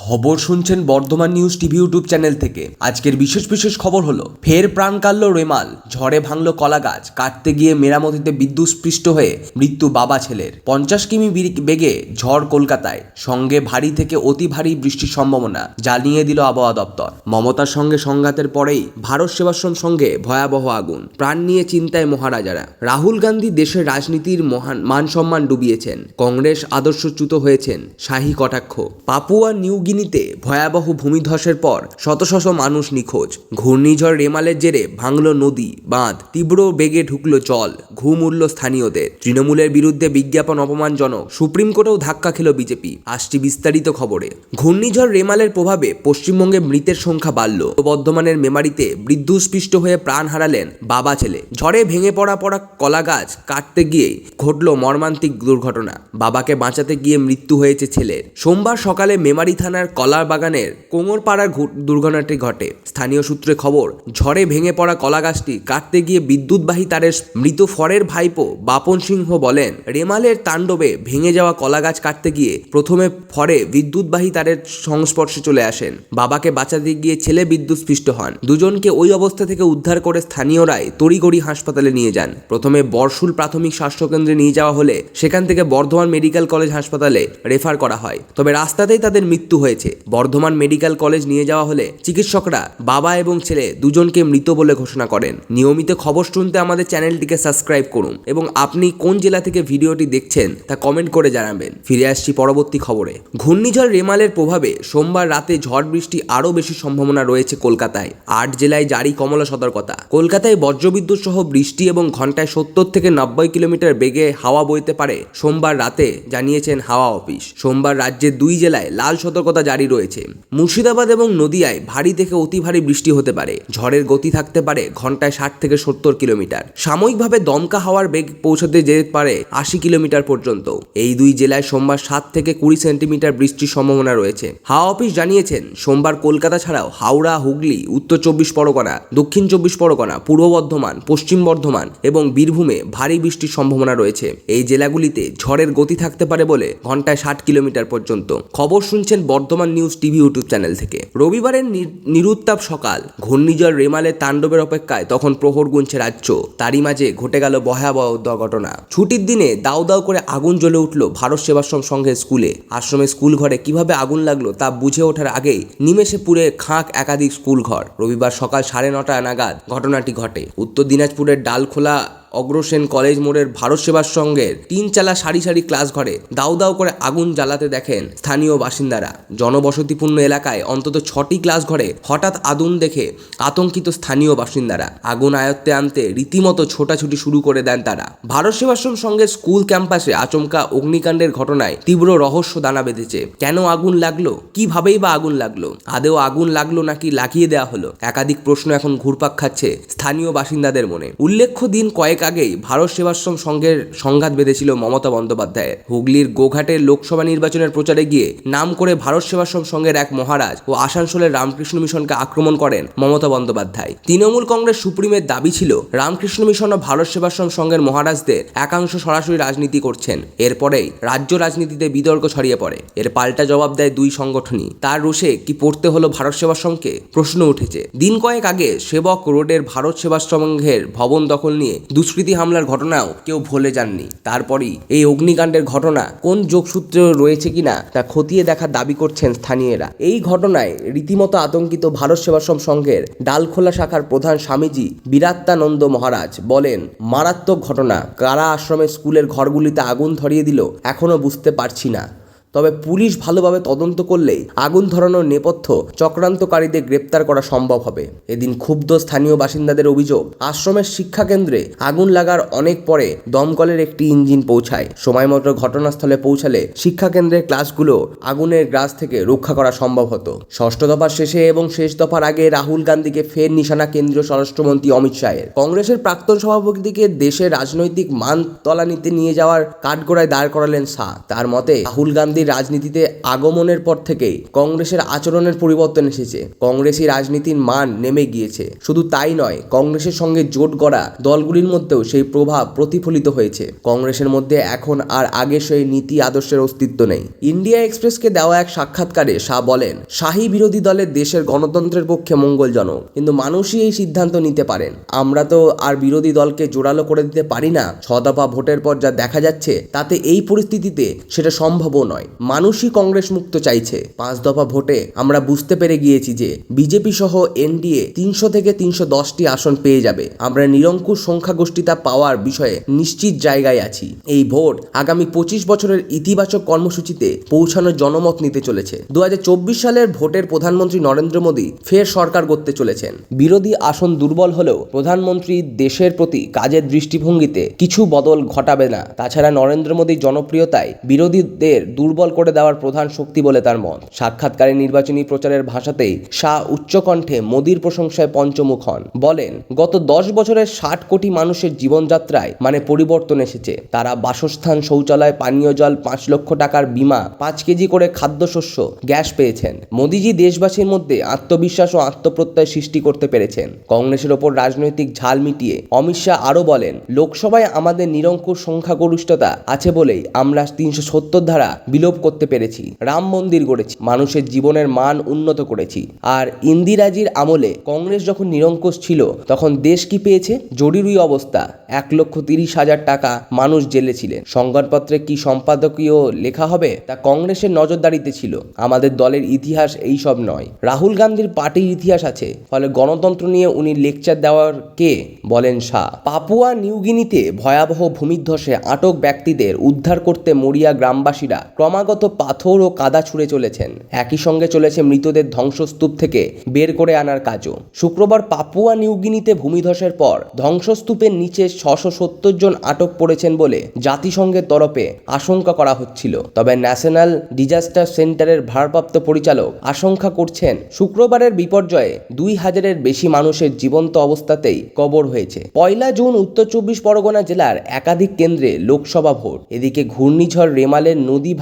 খবর শুনছেন Bardhaman news TV YouTube channel থেকে। আজকের বিশেষ খবর হলো, ফের প্রাণ কাড়ল রেমাল, ঝড়ে ভাঙল কলা গাছ, কাটতে গিয়ে মেরামতিতে বিদ্যুৎস্পৃষ্ট হয়ে মৃত্যু বাবা ছেলের। 50 কিমি বেগে ঝড় কলকাতায়, সঙ্গে ভারী থেকে অতি ভারী বৃষ্টির সম্ভাবনা জানিয়ে দিল আবহাওয়া দপ্তর। মমতার সঙ্গে সংঘাতের পরেই ভারত সেবাশ্রম সঙ্গে ভয়াবহ আগুন, প্রাণ নিয়ে চিন্তায় মহারাজারা। রাহুল গান্ধী দেশের রাজনীতির মহান মান সম্মান ডুবিয়েছেন, কংগ্রেস আদর্শচ্যুত হয়েছেন, শাহী কটাক্ষ। পাপুয়া নিউ গিনিতে ভয়াবহ ভূমিধসের পর শত শত মানুষ নিখোঁজ। ঘূর্ণিঝড় রেমালের জেরে ভাঙল নদী বাঁধ, তীব্র বেগে ঢুকল জল, ঘুম উড়ল স্থানীয়দের। তৃণমূলের বিরুদ্ধে বিজ্ঞাপন অপমানজনক, সুপ্রিম কোর্টেও ধাক্কা খেল বিজেপি। আসছি বিস্তারিত খবরে। ঘূর্ণিঝড় রেমালের প্রভাবে পশ্চিমবঙ্গে মৃতের সংখ্যা বাড়ল। বর্ধমানের মেমারিতে বিদ্যুৎস্পৃষ্ট হয়ে প্রাণ হারালেন বাবা ছেলে। ঝড়ে ভেঙে পড়া কলা গাছ কাটতে গিয়ে ঘটল মর্মান্তিক দুর্ঘটনা। বাবাকে বাঁচাতে গিয়ে মৃত্যু হয়েছে ছেলের। সোমবার সকালে মেমারি থানার কলার বাগানের কোঙরপাড়ার দুর্ঘটনাটি ঘটে। স্থানীয় সূত্রে খবর, ঝড়ে ভেঙে পড়া কলা গাছটি কাটতে গিয়ে বিদ্যুৎবাহী তারের মৃত ফরের ভাইপো বাপন সিংহ বলেন, রেমালের তাণ্ডবে ভেঙে যাওয়া কলা গাছ কাটতে গিয়ে প্রথমে ফরে বিদ্যুৎবাহী তারের সংস্পর্শে চলে আসেন। বাবাকে বাঁচাতে গিয়ে ছেলে বিদ্যুৎস্পৃষ্ট হন। দুজনকে ওই অবস্থা থেকে উদ্ধার করে স্থানীয়রাই তড়িঘড়ি হাসপাতালে নিয়ে যান। প্রথমে বরশুল প্রাথমিক স্বাস্থ্যকেন্দ্রে নিয়ে যাওয়া হলে সেখান থেকে বর্ধমান মেডিকেল কলেজ হাসপাতালে রেফার করা হয়। তবে রাস্তাতেই তাদের মৃত্যু হয়েছে। বর্ধমান মেডিকেল কলেজ নিয়ে যাওয়া হলে চিকিৎসকরা বাবা এবং ছেলে দুজনকে মৃত বলে ঘোষণা করেন। নিয়মিত খবর শুনতে আমাদের চ্যানেলটিকে সাবস্ক্রাইব করুন এবং আপনি কোন জেলা থেকে ভিডিওটি দেখছেন তা কমেন্ট করে জানাবেন। ফিরে আসছি পরবর্তী খবরে। ঘূর্ণিঝড় রেমালের প্রভাবে সোমবার রাতে ঝড় বৃষ্টি আরও বেশি সম্ভাবনা রয়েছে কলকাতায়। 8 জেলায় জারি কমলা সতর্কতা। কলকাতায় বজ্রবিদ্যুৎ সহ বৃষ্টি এবং ঘন্টায় 70 থেকে 90 কিলোমিটার বেগে হাওয়া বইতে পারে সোমবার রাতে, জানিয়েছেন হাওয়া অফিস। সোমবার রাজ্যের 2 জেলায় লাল সতর্কতা জারি রয়েছে। মুর্শিদাবাদ এবং নদিয়ায় ভারী থেকে অতি ভারী বৃষ্টি হতে পারে। ঝড়ের গতি থাকতে পারে ঘন্টায় 60 থেকে 70 কিলোমিটার। সাময়িকভাবে দমকা হাওয়ার বেগ পৌঁছাতে যেতে পারে 80 কিলোমিটার পর্যন্ত। এই 2 জেলায় সোমবার 7 থেকে 20 সেন্টিমিটার বৃষ্টির সম্ভাবনা রয়েছে। হাওয়া অফিস জানিয়েছেন, সোমবার কলকাতা ছাড়াও হাওড়া, হুগলি, উত্তর 24 পরগনা, দক্ষিণ 24 পরগনা, পূর্ব বর্ধমান, পশ্চিম বর্ধমান এবং বীরভূমে ভারী বৃষ্টির সম্ভাবনা রয়েছে। এই জেলাগুলিতে ঝড়ের গতি থাকতে পারে বলে ঘন্টায় 60 কিলোমিটার পর্যন্ত। খবর শুনছেন Bardhaman news TV YouTube channel থেকে। রবিবারের নিরুত্তাপ সকাল, ঘূর্ণিঝড় রেমালের তাণ্ডবের অপেক্ষায় তখন প্রহর গুনছে রাজ্য। তারই মাঝে ঘটে গেল ভয়াবহ দুর্ঘটনা। ছুটির দিনে দাউ দাউ করে আগুন জ্বলে উঠল ভারত সেবাশ্রম সংঘের স্কুলে। আশ্রমের স্কুল ঘরে কিভাবে আগুন লাগলো তা বুঝে ওঠার আগেই নিমেষে পুড়ে খাঁক একাধিক স্কুল ঘর। রবিবার সকাল 9:30 নাগাদ ঘটনাটি ঘটে। উত্তর দিনাজপুরের ডালখোলা অগ্রসেন কলেজ মোড়ের ভারত সেবাশ্রমের 3 চালা সারি সারি ক্লাস ঘরে দাউ দাউ করে আগুন জ্বালাতে দেখেন স্থানীয় বাসিন্দারা। জনবসতিপূর্ণ এলাকায় অন্তত 6টি ক্লাস ঘরে হঠাৎ আগুন দেখে আতঙ্কিত স্থানীয় বাসিন্দারা। আগুন আয়ত্তে আনতে রীতিমতো ছোটাছুটি শুরু করে দেন তারা। ভারত সেবাশ্রম সংঘের স্কুল ক্যাম্পাসে আচমকা অগ্নিকাণ্ডের ঘটনায় তীব্র রহস্য দানা বেঁধেছে। কেন আগুন লাগলো, কিভাবেই বা আগুন লাগলো, আদেও আগুন লাগলো নাকি লাগিয়ে দেওয়া হলো, একাধিক প্রশ্ন এখন ঘুরপাক খাচ্ছে স্থানীয় বাসিন্দাদের মনে। উল্লেখ্য, দিন কয়েক আগেই ভারত সেবাশ্রম সংঘের সংঘাত বেঁধেছিল মমতা বন্দ্যোপাধ্যায়ের। হুগলির গোঘাটের লোকসভা নির্বাচনের প্রচারে গিয়ে নাম করে ভারত সেবাশ্রম সংঘের এক মহারাজ ও আসানসোলের রামকৃষ্ণ মিশনকে আক্রমণ করেন মমতা বন্দ্যোপাধ্যায়। তৃণমূল কংগ্রেস সুপ্রিমের দাবি ছিল, রামকৃষ্ণ মিশন ও ভারত সেবাশ্রম সংঘের মহারাজদের একাংশ সরাসরি রাজনীতি করছেন। এরপরেই রাজ্য রাজনীতিতে বিতর্ক ছড়িয়ে পড়ে। এর পাল্টা জবাব দেয় দুই সংগঠনই। তার রোষে কি পড়তে হলো ভারত সেবাশ্রমকে, প্রশ্ন উঠেছে। দিন কয়েক আগে সেবক রোডের ভারত সেবাশ্রমের ভবন দখল নিয়ে দুষ্কৃতী হামলার ঘটনাও কেউ ভুলে যাননি। তারপরই এই অগ্নিকাণ্ডের ঘটনা কোন যোগসূত্র রয়েছে কিনা তা খতিয়ে দেখার দাবি করছেন স্থানীয়রা। এই ঘটনায় রীতিমতো আতঙ্কিত ভারত সেবাশ্রম সংঘের ডালখোলা শাখার প্রধান স্বামীজি বিরাত্তানন্দ মহারাজ বলেন, মারাত্মক ঘটনা। কারা আশ্রমের স্কুলের ঘরগুলিতে আগুন ধরিয়ে দিল এখনো বুঝতে পারছি না। তবে পুলিশ ভালোভাবে তদন্ত করলেই আগুন ধরানোর নেপথ্য চক্রান্তকারীদের গ্রেপ্তার করা সম্ভব হবে। এদিন ক্ষুব্ধ স্থানীয় বাসিন্দাদের অভিযোগ, আশ্রমের শিক্ষাকেন্দ্রে আগুন লাগার অনেক পরে দমকলের একটি ইঞ্জিন পৌঁছায়। সময়মতো ঘটনাস্থলে পৌঁছালে শিক্ষাকেন্দ্রের ক্লাসগুলো আগুনের গ্রাস থেকে রক্ষা করা সম্ভব হতো। ষষ্ঠ দফার শেষে এবং শেষ দফার আগে রাহুল গান্ধীকে ফের নিশানা কেন্দ্রীয় স্বরাষ্ট্রমন্ত্রী অমিত শাহের। কংগ্রেসের প্রাক্তন সভাপতিকে দেশের রাজনৈতিক মান তলানিতে নিয়ে যাওয়ার কাঠগড়ায় দাঁড় করালেন শাহ। তার মতে, রাহুল গান্ধী মোদীর রাজনীতিতে আগমনের পর থেকেই কংগ্রেসের আচরণের পরিবর্তন এসেছে। কংগ্রেসী রাজনীতির মান নেমে গিয়েছে। শুধু তাই নয়, কংগ্রেসের সঙ্গে জোট গড়া দলগুলির মধ্যেও সেই প্রভাব প্রতিফলিত হয়েছে। কংগ্রেসের মধ্যে এখন আর আগের সেই নীতি আদর্শের অস্তিত্ব নেই। ইন্ডিয়া এক্সপ্রেসকে দেওয়া এক সাক্ষাৎকারে শাহ বলেন, শাহী বিরোধী দলের দেশের গণতন্ত্রের পক্ষে মঙ্গলজনক, কিন্তু মানুষই এই সিদ্ধান্ত নিতে পারেন। আমরা তো আর বিরোধী দলকে জোরালো করে দিতে পারি না। 6 দফা ভোটের পর যা দেখা যাচ্ছে তাতে এই পরিস্থিতিতে সেটা সম্ভবও নয়। মানুষই কংগ্রেস মুক্ত চাইছে। 5 দফা ভোটে আমরা বুঝতে পেরে গিয়েছি যে বিজেপি সহ এনডিএ 300 থেকে 310টি আসন পেয়ে যাবে। আমরা নিরঙ্কুশ সংখ্যাগোষ্ঠীতা পাওয়ার বিষয়ে নিশ্চিত জায়গায় আছি। এই ভোট আগামী 25 বছরের ইতিবাচক কর্মসূচিতে পৌঁছানোর জনমত নিতে চলেছে। 2024 সালের ভোটের প্রধানমন্ত্রী নরেন্দ্র মোদী ফের সরকার গড়তে চলেছেন। বিরোধী আসন দুর্বল হলেও প্রধানমন্ত্রী দেশের প্রতি কাজের দৃষ্টিভঙ্গিতে কিছু বদল ঘটাবে না। তাছাড়া নরেন্দ্র মোদীর জনপ্রিয়তায় বিরোধীদের দুর্বল করে দেওয়ার প্রধান শক্তি বলে তার মত। সাক্ষাৎকারে নির্বাচনী প্রচারের ভাষাতেই শাহ উচ্চকণ্ঠে মোদীর প্রশংসায় পঞ্চমুখ হন। বলেন, গত 10 বছরের 60 কোটি মানুষের জীবনযাত্রায় পরিবর্তন এসেছে। তারা বাসস্থান, শৌচালয়, পানীয় জল, 5 লক্ষ টাকার বীমা, 5 কেজি করে খাদ্যশস্য, গ্যাস পেয়েছেন। মোদীজি দেশবাসীর মধ্যে আত্মবিশ্বাস ও আত্মপ্রত্যয় সৃষ্টি করতে পেরেছেন। কংগ্রেসের ওপর রাজনৈতিক ঝাল মিটিয়ে অমিত শাহ আরও বলেন, লোকসভায় আমাদের নিরঙ্কুশ সংখ্যাগরিষ্ঠতা আছে বলেই আমরা 370 ধারা বিলোপ করতে পেরেছি, রাম মন্দির গড়েছি, মানুষের জীবনের মান উন্নত করেছি। আর ইন্দিরাজির আমলে কংগ্রেস যখন নিরঙ্কুশ ছিল তখন দেশ কি পেয়েছে? জরুরি অবস্থা, 1,30,000 টাকা মানুষ জেলে ছিলেন। সংবাদপত্রে কি সম্পাদকীয় লেখা হবে তা কংগ্রেসের নজরদারিতে ছিল। আমাদের দলের ইতিহাস এই সব নয়। রাহুল গান্ধীর পার্টির ইতিহাস আছে, ফলে গণতন্ত্র নিয়ে উনি লেকচার দেওয়ার কে, বলেন শাহ। পাপুয়া নিউগিনিতে ভয়াবহ ভূমিধ্বসে আটক ব্যক্তিদের উদ্ধার করতে মরিয়া গ্রামবাসীরা ক্রমাগত পাথর ও কাদা ছুঁড়ে চলেছেন। একই সঙ্গে চলেছে মৃতদের ধ্বংসস্তূপ থেকে বের করে আনার কাজও। শুক্রবার পাপুয়া নিউগিনিতে ভূমিধসের পর ধ্বংসস্তূপের নিচে 670 জন আটক পড়েছেন বলে জাতিসংঘের তরফে আশঙ্কা করা হচ্ছিল। তবে ন্যাশনাল ডিজাস্টার সেন্টারের ভারপ্রাপ্ত পরিচালক আশঙ্কা করছেন শুক্রবারের বিপর্যয়ে 2000-এর বেশি মানুষের জীবন্ত অবস্থাতেই কবর হয়েছে। 1 জুন উত্তর 24 পরগনা জেলার একাধিক কেন্দ্রে লোকসভা ভোট। এদিকে ঘূর্ণিঝড় রেমালের নদী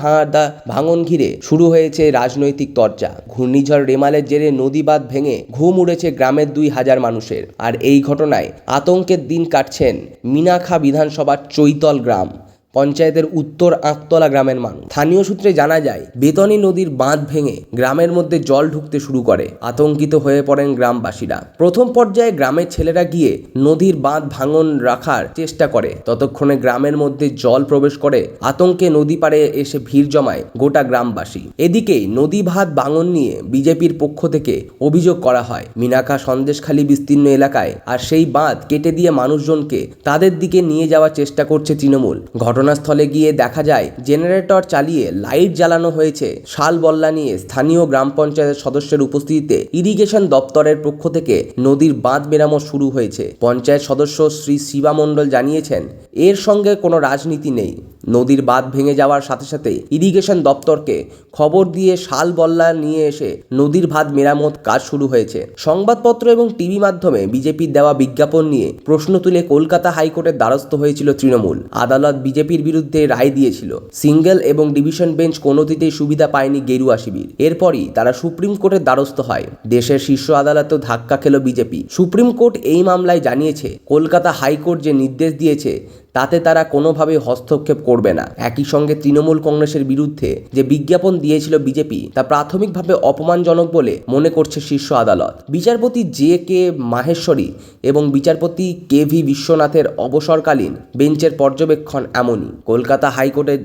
ভাঙন ঘিরে শুরু হয়েছে রাজনৈতিক চর্চা। ঘূর্ণিঝড় রেমালের জেরে নদী বাঁধ ভেঙে ঘুম উড়েছে গ্রামের 2000 মানুষের। আর এই ঘটনায় আতঙ্কের দিন কাটছেন মিনাখা বিধানসভার চৈতল গ্রাম পঞ্চায়েতের উত্তর আঁকতলা গ্রামের মানুষ। স্থানীয় সূত্রে জানা যায়, বেতনী নদীর বাঁধ ভেঙে গ্রামের মধ্যে জল ঢুকতে শুরু করে। আতঙ্কিত হয়ে পড়েন গ্রামবাসীরা। প্রথম পর্যায়ে গ্রামের ছেলেরা গিয়ে নদীর বাঁধ ভাঙন রাখার চেষ্টা করে। ততক্ষণে গ্রামের মধ্যে জল প্রবেশ করে। আতঙ্কে নদী পাড়ে এসে ভিড় জমায় গোটা গ্রামবাসী। এদিকে নদী বাঁধ ভাঙন নিয়ে বিজেপির পক্ষ থেকে অভিযোগ করা হয় মিনাখা সন্দেশখালী বিস্তীর্ণ এলাকায়, আর সেই বাঁধ কেটে দিয়ে মানুষজনকে তাদের দিকে নিয়ে যাওয়ার চেষ্টা করছে তৃণমূল। ঘটনাস্থলে গিয়ে দেখা যায় জেনারেটর চালিয়ে লাইট জ্বালানো হয়েছে। শাল বল্লা নিয়ে স্থানীয় গ্রাম পঞ্চায়েতের সদস্যের উপস্থিতিতে ইরিগেশন দপ্তরের পক্ষ থেকে নদীর বাঁধ মেরামত শুরু হয়েছে। পঞ্চায়েত সদস্য শ্রী শিবা মণ্ডল জানিয়েছেন, এর সঙ্গে কোনো রাজনীতি নেই। নদীর বাঁধ ভেঙে যাওয়ার সাথে সাথে ইরিগেশন দপ্তরকে খবর দিয়ে শাল বল্লা নিয়ে এসে নদীর বাঁধ মেরামত কাজ শুরু হয়েছে। সংবাদপত্র এবং টিভি মাধ্যমে বিজেপির দেওয়া বিজ্ঞাপন নিয়ে প্রশ্ন তুলে কলকাতা হাইকোর্টের দ্বারস্থ হয়েছিল তৃণমূল। আদালত বিজেপির বিরুদ্ধে রায় দিয়েছিল। সিঙ্গেল এবং ডিভিশন বেঞ্চ কোনোটিতেই সুবিধা পায়নি গেরুয়া শিবির। এরপরই তারা সুপ্রিম কোর্টের দ্বারস্থ হয়। দেশের শীর্ষ আদালতেও ধাক্কা খেল বিজেপি। সুপ্রিম কোর্ট এই মামলায় জানিয়েছে, কলকাতা হাইকোর্ট যে নির্দেশ দিয়েছে তাতে তারা কোনোভাবেই হস্তক্ষেপ করবে না। একই সঙ্গে তৃণমূল কংগ্রেসের বিরুদ্ধে যে বিজ্ঞাপন দিয়েছিল বিজেপি তা প্রাথমিকভাবে অপমানজনক বলে মনে করছে শীর্ষ আদালত। বিচারপতি JK মাহেশ্বরী এবং বিচারপতি KV বিশ্বনাথের অবসরকালীন বেঞ্চের পর্যবেক্ষণ এমনই। কলকাতা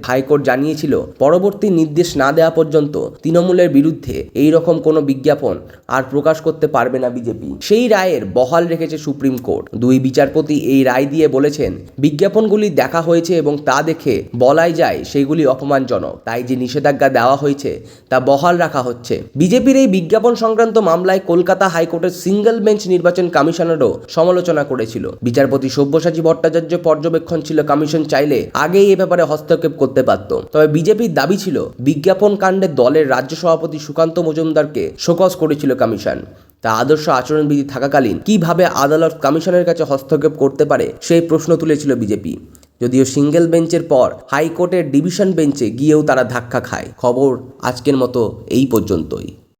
হাইকোর্ট জানিয়েছিল, পরবর্তী নির্দেশ না দেওয়া পর্যন্ত তৃণমূলের বিরুদ্ধে এই রকম কোনো বিজ্ঞাপন আর প্রকাশ করতে পারবে না বিজেপি। সেই রায়ের বহাল রেখেছে সুপ্রিম কোর্ট। 2 বিচারপতি এই রায় দিয়ে বলেছেন, বিজ্ঞাপনগুলি দেখা হয়েছে এবং তা দেখে বলাই যায় সেগুলি অপমানজনক। তাই যে নিষেধাজ্ঞা দেওয়া হয়েছে তা বহাল রাখা হচ্ছে। বিজেপির এই বিজ্ঞাপন সংক্রান্ত মামলায় কলকাতা হাইকোর্টের সিঙ্গেল বেঞ্চ নির্বাচন কমিশনেরও সমালোচনা করেছিল। বিচারপতি সব্যসাচী ভট্টাচার্য পর্যবেক্ষণ ছিল, কমিশন চাইলে আগেই এ ব্যাপারে হস্তক্ষেপ করতে পারত। তবে বিজেপির দাবি ছিল, বিজ্ঞাপন কাণ্ডে দলের রাজ্য সভাপতি সুকান্ত মজুমদারকে শোকজ করেছিল কমিশন। তা আদর্শ আচরণবিধি থাকাকালীন কিভাবে আদালত কমিশনের কাছে হস্তক্ষেপ করতে পারে সেই প্রশ্ন তুলেছিল বিজেপি। যদিও সিঙ্গেল বেঞ্চের পর হাইকোর্টের ডিভিশন বেঞ্চে গিয়েও তারা ধাক্কা খায়। খবর আজকের মতো এই পর্যন্তই।